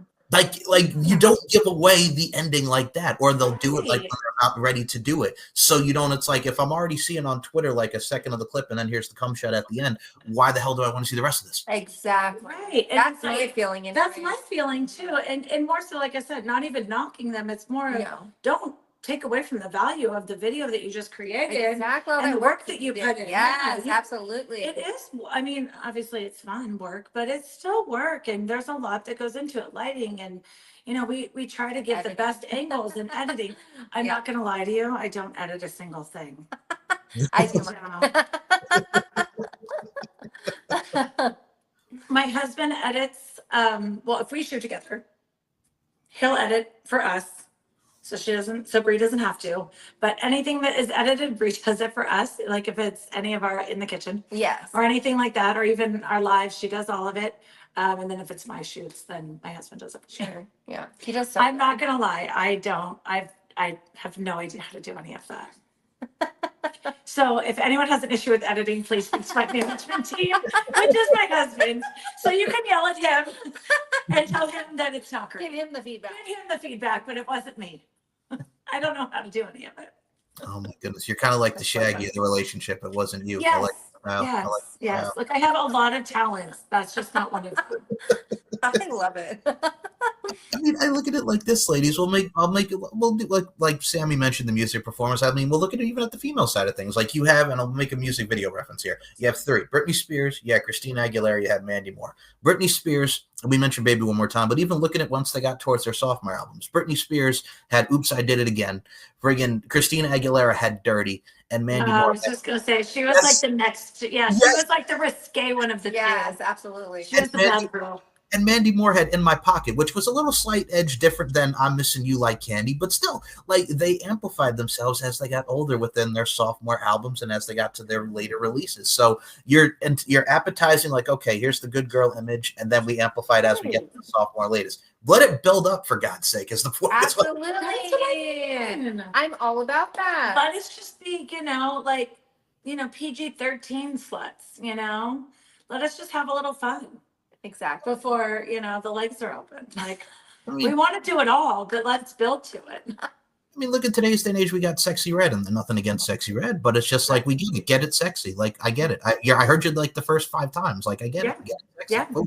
Like you don't give away the ending like that, or they'll do it like when they're not ready to do it. So you don't, it's like if I'm already seeing on Twitter like a second of the clip and then here's the cum shot at the end, why the hell do I want to see the rest of this? Exactly. Right. That's my feeling. That's my feeling too. And more so, like I said, not even knocking them. It's more don't take away from the value of the video that you just created. Exactly. And the work that you put in. Yes, absolutely. It is. I mean, obviously it's fun work, but it's still work. And there's a lot that goes into it. Lighting and, you know, we try to get the best angles in editing. I'm not going to lie to you. I don't edit a single thing. I do. My husband edits. Well, if we shoot together, he'll edit for us. So Bree doesn't have to, but anything that is edited, Bree does it for us. Like if it's any of our in the kitchen, Yes, or anything like that, or even our lives, she does all of it. And then if it's my shoots, then my husband does it. sure. Yeah, he does. I'm not gonna lie, I don't. I have no idea how to do any of that. So if anyone has an issue with editing, please speak to my management team, which is my husband. So you can yell at him and tell him that it's not great. Give him the feedback. Give him the feedback, but it wasn't me. I don't know how to do any of it. Oh my goodness. You're kind of like the Shaggy of the relationship. It wasn't you. Yes. Yes. Like I have a lot of talents. That's just not one of them. I love it. I mean, I look at it like this, ladies. We'll do like Sammie mentioned the music performance. I mean, we'll look at it even at the female side of things. Like you have, and I'll make a music video reference here. You have three: Britney Spears, you had Christina Aguilera, you had Mandy Moore. Britney Spears, we mentioned Baby One More Time, but even looking at once they got towards their sophomore albums, Britney Spears had Oops, I Did It Again. Friggin' Christina Aguilera had Dirty, and Mandy Moore. I was just gonna say she was like the next. Yeah, she was like the risque one of the two. Yes, absolutely. She was the bad girl. and Mandy Moorhead In My Pocket, which was a little slight edge different than I'm Missing You Like Candy, but still, like, they amplified themselves as they got older within their sophomore albums and as they got to their later releases. So you're appetizing, like, okay, here's the good girl image, and then we amplify it as we get to the sophomore latest. Let it build up, for God's sake, is the point. Absolutely. That's what I mean. I'm all about that. Let us just be, like, PG-13 sluts, Let us just have a little fun Exactly. before, the legs are open. Like, I mean, we want to do it all, but let's build to it. I mean, look at today's day and age. We got Sexy Red, and nothing against Sexy Red, but it's just like, we get it sexy. Like, I get it. I heard you like the first 5 times. Like, I get it. Get it sexy. Yeah.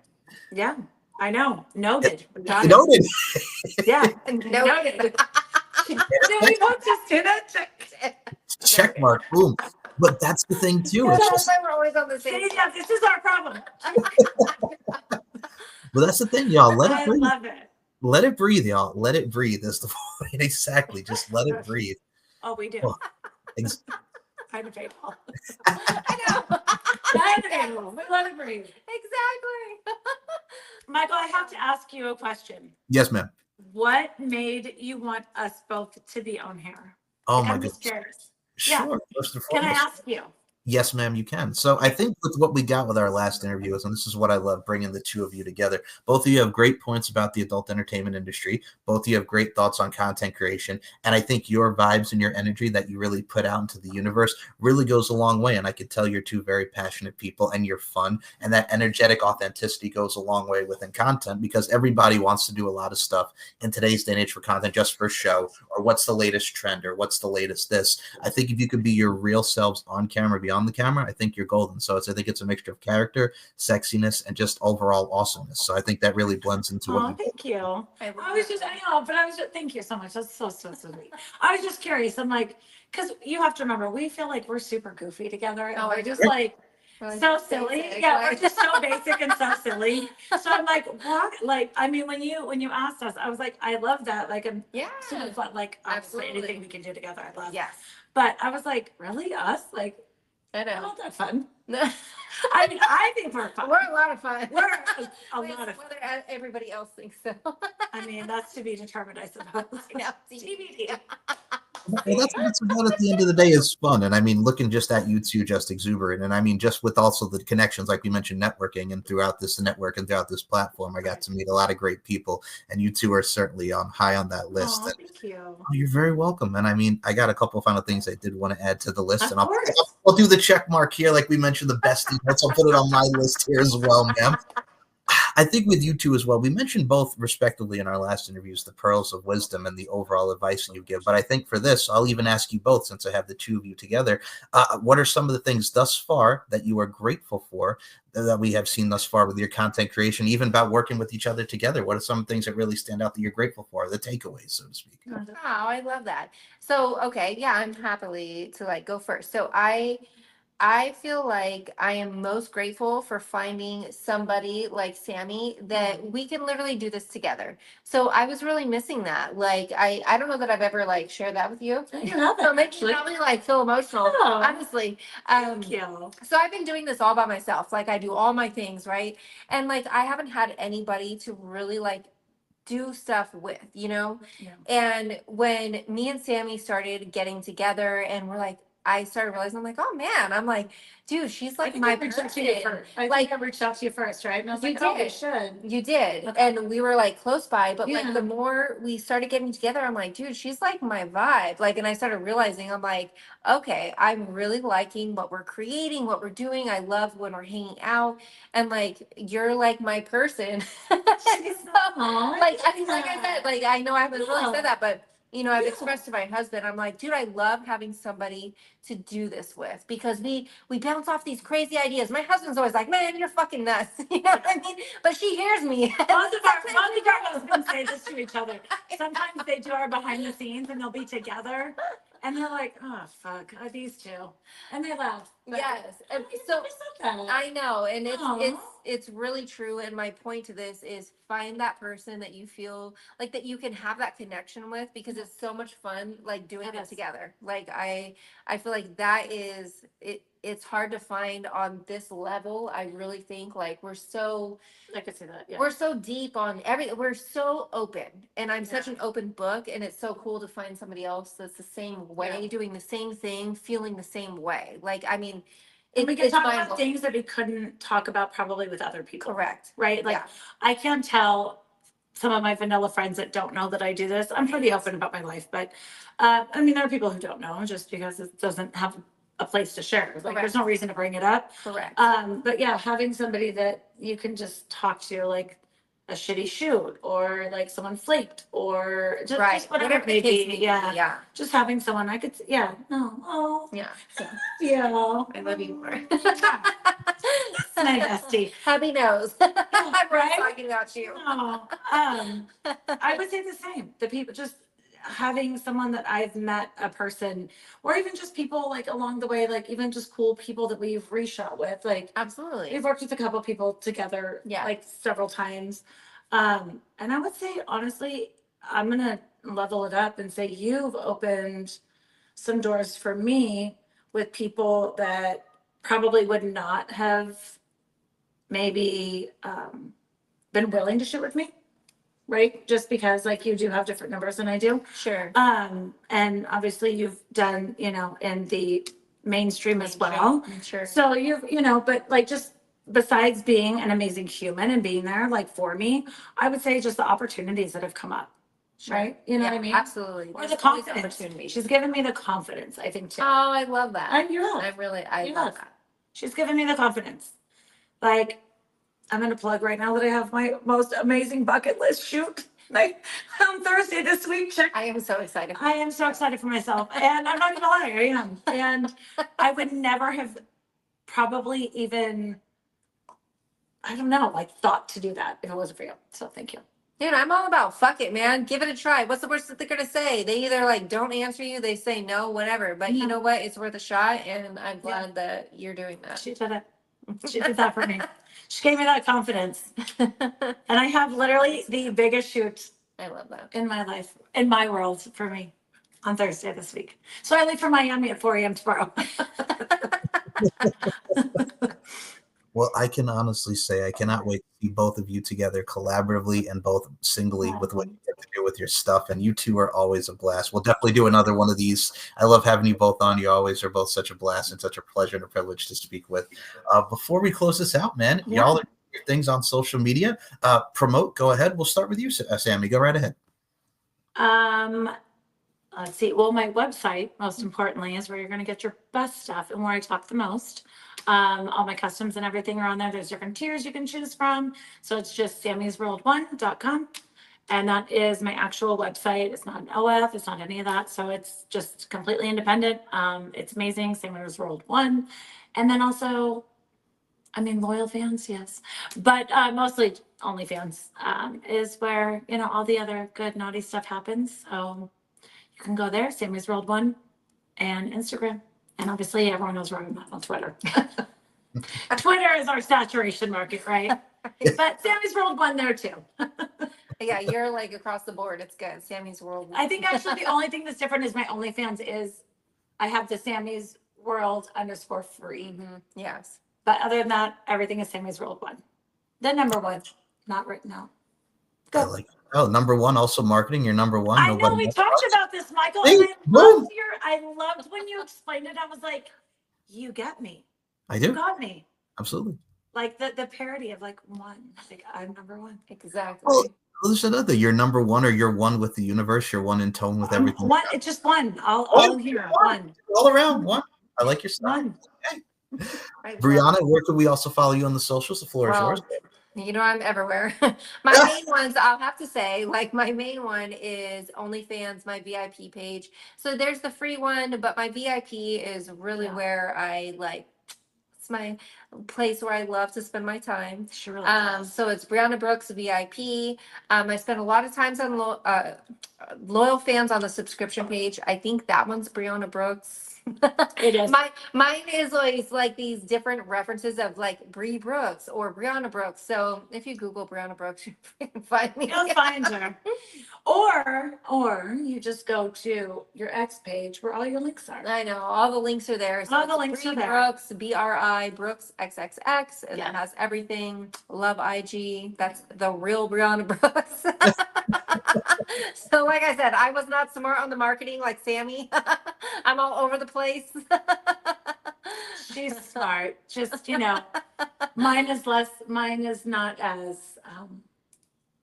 Yeah. I know. Noted. Noted. Yeah. Noted. Did we both just do that? Check mark. Boom. But that's the thing too. That's It's just, why we're always on the same. Yeah, this is our problem. but that's the thing, y'all. Let it I breathe. love it. Let it breathe, y'all. Let it breathe. Is the point. Exactly. Just let it breathe. Oh, we do. Oh, ex- I'm a baseball. I know. We let it breathe. Exactly. Michael, I have to ask you a question. yes, ma'am. What made you want us both to be on here? Oh my I'm goodness. just curious. Sure. Yeah. First and Can I foremost. ask you? Yes, ma'am, you can. So I think with what we got with our last interview is, and this is what I love, bringing the two of you together. Both of you have great points about the adult entertainment industry. Both of you have great thoughts on content creation. And I think your vibes and your energy that you really put out into the universe really goes a long way. And I could tell you're two very passionate people, and you're fun. And that energetic authenticity goes a long way within content, because everybody wants to do a lot of stuff in today's day and age for content, just for show, or what's the latest trend, or what's the latest this. I think if you could be your real selves on camera, beyond the camera, I think you're golden. So I think it's a mixture of character, sexiness, and just overall awesomeness. So I think that really blends into what Oh, you do. thank you. Thank you so much. That's so sweet. I was just curious. I'm like, because you have to remember, we feel like we're super goofy together. And we're just like, so silly. basic, Yeah, like- we're just so basic and so silly. So I'm like, what? Like, I mean, when you asked us, I was like, I love that. Like, I'm Yeah. super fun. Like, obviously, Absolutely. anything we can do together, I love. Yes. But I was like, really, us? Like, I we're know. not that fun. I mean, I think we're fun. We're a lot of fun. We're a lot of fun. Whether everybody else thinks so. I mean, that's to be determined, I suppose. No, TBD. Well, that's what it's about at the end of the day, is fun. And I mean, looking just at you two, just exuberant. And I mean, just with also the connections, like we mentioned, networking, and throughout this network and throughout this platform, I got to meet a lot of great people. And you two are certainly high on that list. Oh, And, thank you. you're very welcome. And I mean, I got a couple of final things I did want to add to the list. Of And I'll course. do the check mark here, like we mentioned, the best emails. I'll put it on my list here as well, ma'am. I think with you two as well, we mentioned both respectively in our last interviews, the pearls of wisdom and the overall advice you give. But I think for this, I'll even ask you both, since I have the two of you together, what are some of the things thus far that you are grateful for that we have seen thus far with your content creation, even about working with each other together? What are some things that really stand out that you're grateful for, the takeaways, so to speak? Oh, I love that. So, okay, yeah, I'm happily to go first. So I feel like I am most grateful for finding somebody like Sammie that we can literally do this together. So I was really missing that. I don't know that I've ever shared that with you. You haven't, So it makes me actually. probably feel emotional, Oh. honestly. Thank you. So I've been doing this all by myself. I do all my things, right? And I haven't had anybody to really do stuff with, Yeah. And when me and Sammie started getting together and I started realizing, I'm like, oh man, I'm like, dude, she's I think my I reached out to you person. first. I think I reached out to you first, right? And I was You like, oh, we did. should. You did. Okay. And we were close by, but Yeah. the more we started getting together, I'm like, dude, she's my vibe. And I started realizing, I'm like, okay, I'm really liking what we're creating, what we're doing. I love when we're hanging out. And you're my person. So, Aw, I said, I know I haven't really Yeah. said that, but I've Yeah. expressed to my husband, I'm like, dude, I love having somebody to do this with, because we bounce off these crazy ideas. My husband's always like, man, you're fucking nuts. You know what I mean? But she hears me. Both of our husbands say this to each other. Sometimes they do our behind the scenes and they'll be together and they're like, oh, fuck, these two. And they laugh. Yes. And I so never said that. I know, and Aw. it's really true. And my point to this is find that person that you feel like that you can have that connection with, because it's so much fun like doing It it is. together. Like I feel like that is it. It's hard to find on this level. I really think like I could see that. Yeah. we're so deep on we're so open, and I'm such Yeah. an open book, and it's so cool to find somebody else that's the same way, Yeah. doing the same thing, feeling the same way. Like I mean, And we can it's talk about mind-blowing. things that we couldn't talk about probably with other people. Correct. Right? Like Yeah. I can tell some of my vanilla friends that don't know that I do this. I'm pretty open about my life, but I mean, there are people who don't know just because it doesn't have a place to share. Like, Correct. there's no reason to bring it up. Correct. But yeah, having somebody that you can just talk to, like a shitty shoot, or like someone flaked, or just whatever it may the case be. may Yeah. Yeah. Just having someone I could, yeah, no, oh, Yeah. So yeah. I love you more. My bestie. Hubby knows. I'm right? talking about you. No, I would say the same. The people, just having someone that I've met, a person, or even just people like along the way, like even just cool people that we've reshot with. Like Absolutely. we've worked with a couple people together, Yeah. like several times. And I would say honestly, I'm gonna level it up and say you've opened some doors for me with people that probably would not have maybe been willing to shoot with me, right? Just because like you do have different numbers than I do. Sure. And obviously you've done, in the mainstream as well. Sure. So but like just besides being an amazing human and being there like for me, I would say just the opportunities that have come up. Sure. Right? You know what I mean? Absolutely. Or There's the always confidence. opportunities. She's given me the confidence, I think too. Oh, I love that. And you have. I You love have. that. She's given me the confidence. Like, I'm gonna plug right now that I have my most amazing bucket list shoot like on Thursday this week. Check. I am so excited. I am so excited for myself, and I'm not gonna lie, I am. And I would never have probably even, I don't know, like thought to do that if it wasn't for you. So thank you. Dude, I'm all about fuck it, man. Give it a try. What's the worst that they're gonna say? They either like don't answer you, they say no, whatever. But you know what? It's worth a shot, and I'm glad that you're doing that. She did it. She did that for me. She gave me that confidence. And I have literally the biggest shoot I love that. in my life, in my world, for me on Thursday this week. So I leave for Miami at 4 a.m. tomorrow. Well, I can honestly say I cannot wait to see both of you together collaboratively and both singly with what you get to do with your stuff. And you two are always a blast. We'll definitely do another one of these. I love having you both on. You always are both such a blast and such a pleasure and a privilege to speak with. Before we close this out, man, y'all are doing your things on social media. Promote. Go ahead. We'll start with you, Sammie. Go right ahead. Let's see. Well, my website, most importantly, is where you're going to get your best stuff and where I talk the most. All my customs and everything are on there. There's different tiers you can choose from. So it's just sammiesworld1.com. And that is my actual website. It's not an OF. It's not any of that. So it's just completely independent. It's amazing. Sammie's World 1. And then also, I mean, loyal fans, yes. But mostly OnlyFans is where, all the other good, naughty stuff happens. So you can go there, Sammie's World 1, and Instagram. And obviously, everyone knows where I'm at on Twitter. Twitter is our saturation market, right? But Sammie's World 1 there too. Yeah, you're like across the board. It's good. Sammie's World. I think actually the only thing that's different is my OnlyFans is I have the Sammie's World _free. Yes. But other than that, everything is Sammie's World 1. The number one, not written out. I like. Oh, number one, also marketing. You're number one. I know we talked about this, Michael. Hey, And I loved when you explained it. I was like, you get me. I do. You got me. Absolutely. Like the parody of like one. Like I'm number one. Exactly. Well, there's another. You're number one, or you're one with the universe. You're one in tone with everything. One. It's just one. All here. One. All around. One. I like your style. One. Okay. Brianna, where can we also follow you on the socials? The floor is yours. You know, I'm everywhere. My main ones, I'll have to say, like my main one is OnlyFans, my VIP page. So there's the free one, but my VIP is really where I like, it's my place where I love to spend my time. She really does. So it's Brianna Brooks VIP. I spend a lot of times on loyal fans on the subscription page. I think that one's Brianna Brooks. It is. Mine is always like these different references of like Bree Brooks or Brianna Brooks. So if you Google Brianna Brooks, you can find me. You'll find her. Or you just go to your X page where all your links are. I know all the links are there. So All the it's links Bree are there. Brooks, BRI Brooks XXX, and Yeah. it has everything. Love IG. That's the real Brianna Brooks. So like I said, I was not smart on the marketing like Sammie. I'm all over the place. She's smart. Just, mine is not as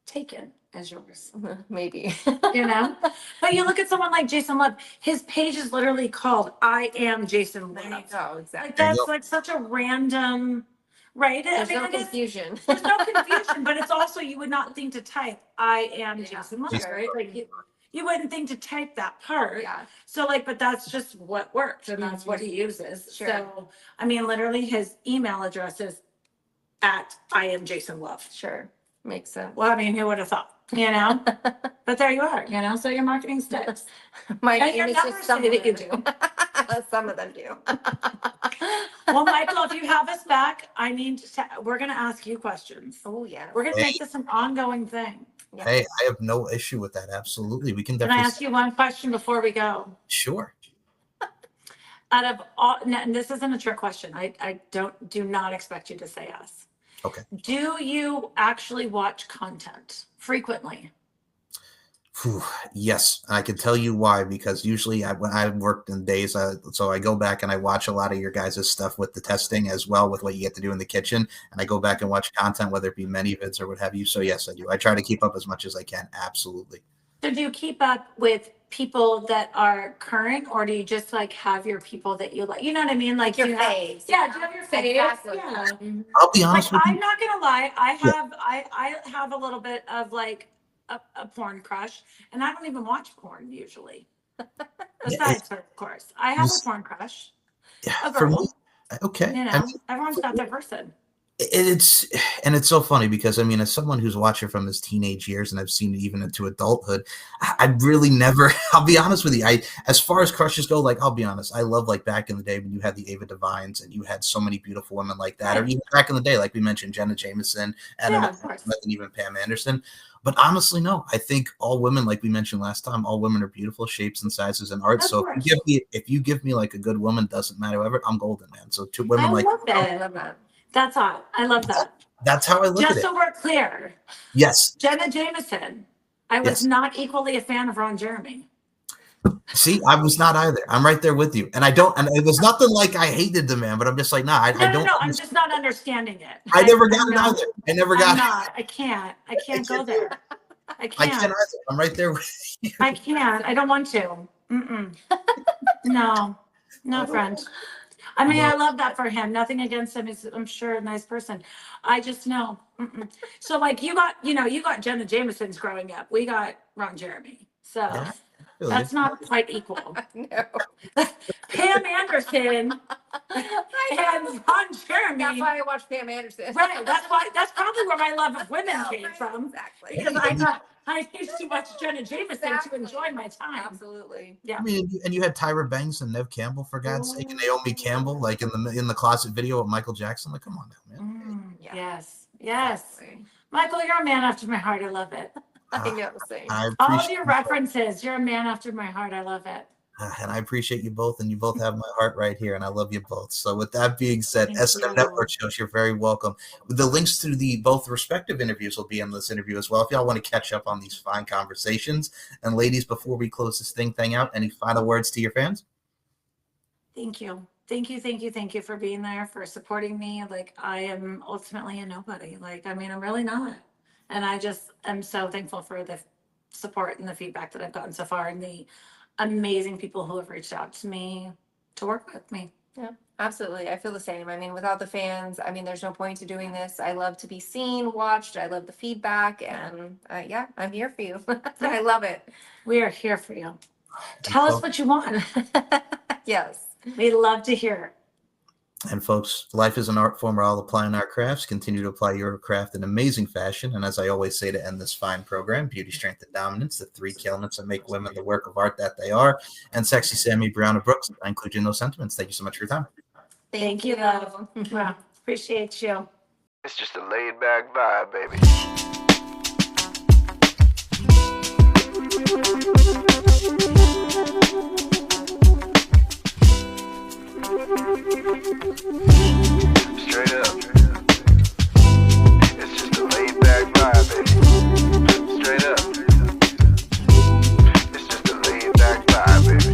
taken as yours. Maybe. But you look at someone like Jason Love, his page is literally called I Am Jason There you Love. go. Like Exactly. There you that's go. like such a random, right? There's no it is- confusion. there's no confusion, but it's also, you would not think to type I am Yeah, Jason Love, sure. right? Like you wouldn't think to type that part. Yeah. So like, but that's just what worked and that's what he uses. Sure. So, I mean, literally his email address is at I am Jason Love. Sure. Makes sense. Well, I mean, who would have thought, But there you are, so your marketing sticks. My And name your is numbers just say some of that you them. Some of them do. Well, Michael, if you have us back, we're going to ask you questions. Oh yeah. We're going to make this an ongoing thing. Yeah. Hey, I have no issue with that. Absolutely. We can Can I definitely. ask you one question before we go? Sure. Out of all, and this isn't a trick question. I do not expect you to say yes. Okay. Do you actually watch content frequently? Whew, yes, I can tell you why, because usually when I worked in days, so I go back and I watch a lot of your guys' stuff with the testing as well, with what you get to do in the kitchen, and I go back and watch content, whether it be many vids or what have you. So yes, I do. I try to keep up as much as I can. Absolutely. So do you keep up with people that are current, or do you just like have your people that you like? You know what I mean? Like Your do you have, faves. yeah, do you have your faves? Exactly. Yeah. Mhm. I'll be Like honest with I'm you. not gonna lie, Yeah. I have a little bit of like a porn crush, and I don't even watch porn usually. Besides her, of course, I have a porn crush. A For me, girl, okay. I mean, everyone's got their person. it's so funny because I mean, as someone who's watched it from his teenage years and I've seen it even into adulthood, I really never. I'll be honest with you. As far as crushes go, like I'll be honest, I love like back in the day when you had the Ava Devines and you had so many beautiful women like that, or Right. even back in the day, like we mentioned, Jenna Jameson, and Yeah, of course. even Pam Anderson. But honestly, no. I think all women, like we mentioned last time, all women are beautiful shapes and sizes and art. Of So course. if you give me like a good woman, doesn't matter whoever, I'm golden, man. So two women I like love I it. love that. That's hot. I love that. that's how I look Just at it. so we're clear, Yes. Jenna Jameson. I was Yes. not equally a fan of Ron Jeremy. See, I was not either. I'm right there with you. And it was nothing like I hated the man, but I'm just like, nah, I don't. No. I'm just not understanding it. I never got I'm it not. either. I never got I'm it. not. I can't. I can't go there. I I can't. can't either. I'm right there with you. I can't. I don't want to. Mm-mm. No, friend. I mean, I love that for him. Nothing against him. He's, I'm sure, a nice person. I just know. Mm-mm. So, like, you got Jenna Jameson's growing up. We got Ron Jeremy. So Yeah, I feel you. that's not quite equal. No. Pam Anderson and Ron Jeremy. That's why I watch Pam Anderson. Right. That's probably where my love of women came from. Exactly. Because I used to watch Jenna Jameson to enjoy my time. Absolutely. Yeah. I mean, and you had Tyra Banks and Nev Campbell, for God's sake, and Naomi Campbell, like in the closet video of Michael Jackson. Like, come on now, man. Yeah. Yes. Exactly. Michael, you're a man after my heart. I love it. I know. Same. I All of appreciate your references. You're a man after my heart. I love it. and I appreciate you both, and you both have my heart right here, and I love you both. So, with that being said, Thank S&M you. Network shows, you're very welcome. The links to the both respective interviews will be in this interview as well. If y'all want to catch up on these fine conversations, and ladies, before we close this thing out, any final words to your fans? Thank you. Thank you for being there, for supporting me. Like, I am ultimately a nobody. Like, I mean, I'm really not. And I just am so thankful for the support and the feedback that I've gotten so far, and the amazing people who have reached out to me to work with me. Yeah, absolutely. I feel the same. I mean, without the fans, I mean, there's no point to doing this. I love to be seen, watched. I love the feedback, and yeah, I'm here for you. I love it. We are here for you. Tell us what you want. Yes. We love to hear it. And folks, life is an art form. We're all applying our crafts. Continue to apply your craft in amazing fashion. And as I always say to end this fine program, beauty, strength, and dominance, the three key elements that make women the work of art that they are. And sexy Sammie, Brianna Brooks, I include you in those sentiments. Thank you so much for your time. Thank you, love. Wow, appreciate you. It's just a laid back vibe, baby. Straight up. It's just a laid back vibe, baby. Straight up. It's just a laid back vibe, baby.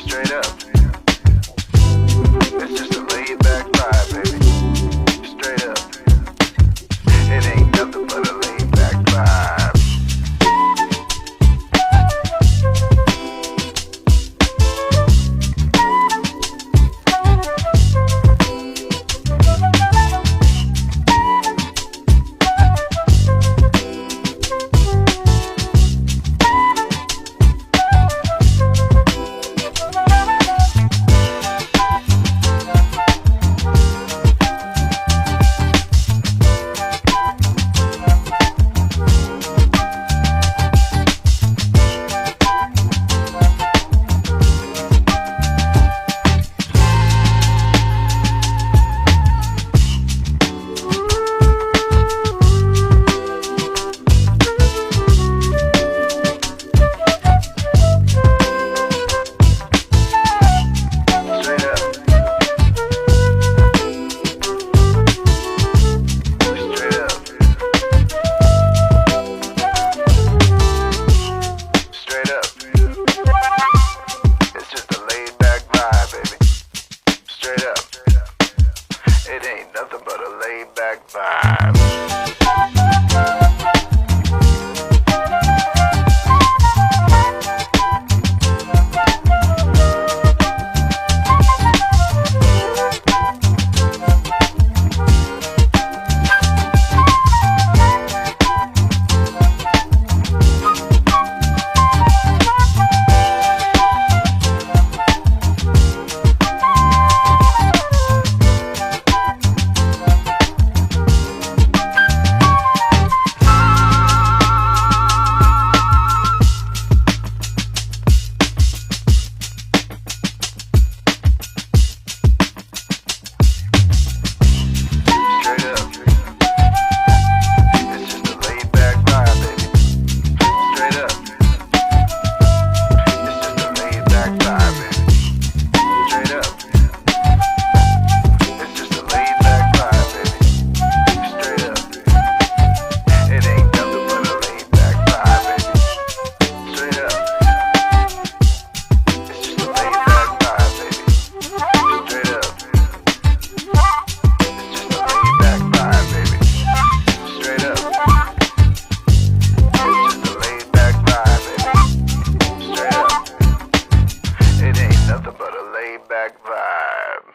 Straight up. It's just a laid back vibe, baby. Straight up. It ain't nothing but a laid back vibe. It ain't nothing but a laid back vibe. Nothing but a laid back vibe.